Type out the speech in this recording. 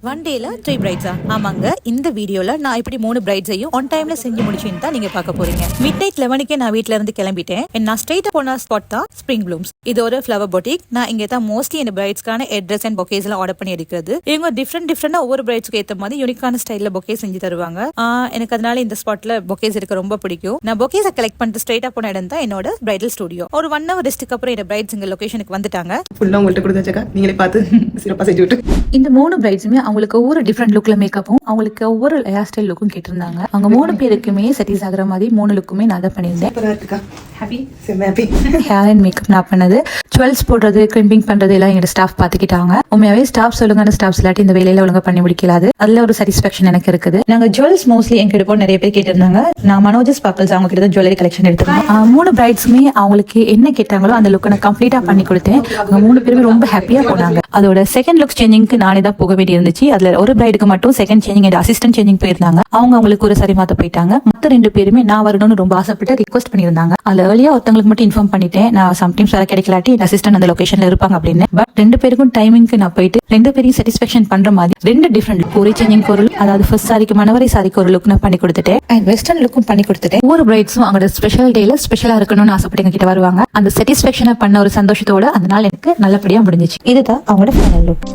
One டேல 3 பிரைட்ஸா? ஆமாங்க, இந்த வீடியோல நான் இப்படி 3 பிரைட்ஸையும் ஒன் டைம்ல செஞ்சு முடிச்சுன்னு தான் நீங்க பார்க்க போறீங்க. மிட் நைட் 11க்கே நான் வீட்ல இருந்து கிளம்பிட்டேன். நான் ஸ்ட்ரெயிட்டா போன ஸ்பாட் தான் ஸ்ப்ரிங் ப்ளூம்ஸ். இது ஒரு ஃப்ளவர் பொட்டிக். நான் இங்க தான் மோஸ்ட்லி இந்த பிரைட்ஸ்க்கான ட்ரெஸ் அண்ட் பொக்கேஸ் எல்லாம் ஆர்டர் பண்ணி எடுக்கிறது. இவங்க டிஃப்ரெண்டா ஒவ்வொரு பிரைட்ஸ்க்கு ஏற்ற மாதிரி யூனிக்கான ஸ்டைல்ல பொக்கே செஞ்சு தருவாங்க. எனக்கு அதனால இந்த ஸ்பாட்ல பொக்கேஸ் எடுக்க ரொம்ப பிடிக்கும். நான் பொக்கேஸை கலெக்ட் பண்ணிட்டு ஸ்ட்ரெயிட்டா போன இடம் தான் என்னோட பிரைடல் ஸ்டுடியோ. ஒரு 1 hour ரெஸ்ட்டுக்கு அப்புறம் இந்த பிரைட்ஸ் எங்க லொகேஷனுக்கு வந்துட்டாங்க. ஃபுல்லா உங்கள்கிட்ட கொடுத்தாச்சக்கா, நீங்களே பார்த்து சிறப்பாக செஞ்சு விட்டு. இந்த 3 பிரைட்ஸுமே அவங்களுக்கு ஒவ்வொரு டிஃப்ரெண்ட் லுக்ல மேக்கப்பும் அவங்களுக்கு ஒவ்வொரு ஹேர் ஸ்டைல் லுக்கும் கேட்டிருந்தாங்க. அவங்க 3 பேருக்குமே செட்டிஸ் ஆகிற மாதிரி 3 லுக்குமே நான் தான் பண்ணியிருந்தேன். ஹேர் அண்ட் மேக்கப் நான் பண்ணது, ஜுவல்ஸ் போடுறது, கிரிம்பிங் பண்றது எல்லாம் எங்க ஸ்டாஃப் பாத்துக்கிட்டாங்க. உண்மையாவே ஸ்டாஃப் சொல்லுங்க, ஸ்டாஃப் இல்லாட்டி இந்த வேலையில ஒழுங்கா பண்ணி முடிக்கலாது. அதுல ஒரு சாட்டிஸ்பாக்சன் எனக்கு இருக்குது. நாங்க ஜுவல்ஸ் மோஸ்ட்லி எங்க எடுப்போம், நிறைய பேர் கேட்டிருந்தாங்க. நான் மனோஜஸ் பாப்பல்ஸ் அவங்க கிட்ட ஜுவல்லரி கலெக்ஷன் எடுத்துருக்கேன். 3 பிரைட்ஸுமே அவங்களுக்கு என்ன கேட்டாங்களோ அந்த லுக் நான் கம்ப்ளீட்டா பண்ணி கொடுத்தேன். அவங்க 3 பேருமே ரொம்ப ஹாப்பியா போனாங்க. அதோட செகண்ட் லுக் சேஞ்சிங்க்கு நானே தான் போக வேண்டி இருந்துச்சு. அதுல ஒரு பிரைடுக்கு மட்டும் second changing and assistant changing போயிருந்தாங்க. அவங்களுக்கு ஒரு சரி மாத்த போயிட்டாங்க. மத்த 2 பேருமே நான் வரணும்னு ரொம்ப ஆசைப்பட்டு ரிக்வஸ்ட் பண்ணியிருந்தாங்க. அதுல ஏர்லியா ஒருத்தங்களுக்கு மட்டும் இன்ஃபார்ம் பண்ணிட்டேன், நான் சம்டைம்ஸ் வர கிடைக்கலாட்டி அசிஸ்டன்ட் அந்த லொகேஷன்ல இருப்பாங்க அப்படின்னு. பட் 2 பேருக்கும் டைமிங்க்கு நான் போயிட்டு 2 பேரையும் சாட்டிஸ்பாக்சன் பண்ற மாதிரி 2 டிஃப்ரெண்ட் ஒரே சேஞ்சிங் பொருள், அதாவது ஃபர்ஸ்ட் சாரிக்கு மணவரை சாரிக்கு ஒரு லுக் நான் பண்ணி கொடுத்துட்டேன் அண்ட் வெஸ்டர்ன் லுக்கும் பண்ணி கொடுத்துட்டேன். ஒவ்வொரு பிரைட்ஸும் அவங்களோட ஸ்பெஷல் டேல ஸ்பெஷலா இருக்கணும்னு ஆசைப்பட்டு எங்க கிட்ட வருவாங்க. அந்த சாட்டிஸ்பாக்சனை பண்ண ஒரு சந்தோஷத்தோட அந்த நாள் எனக்கு நல்லபடியா முடிஞ்சிச்சு. இதுதான் அவங்களோட ஃபைனல் லுக்.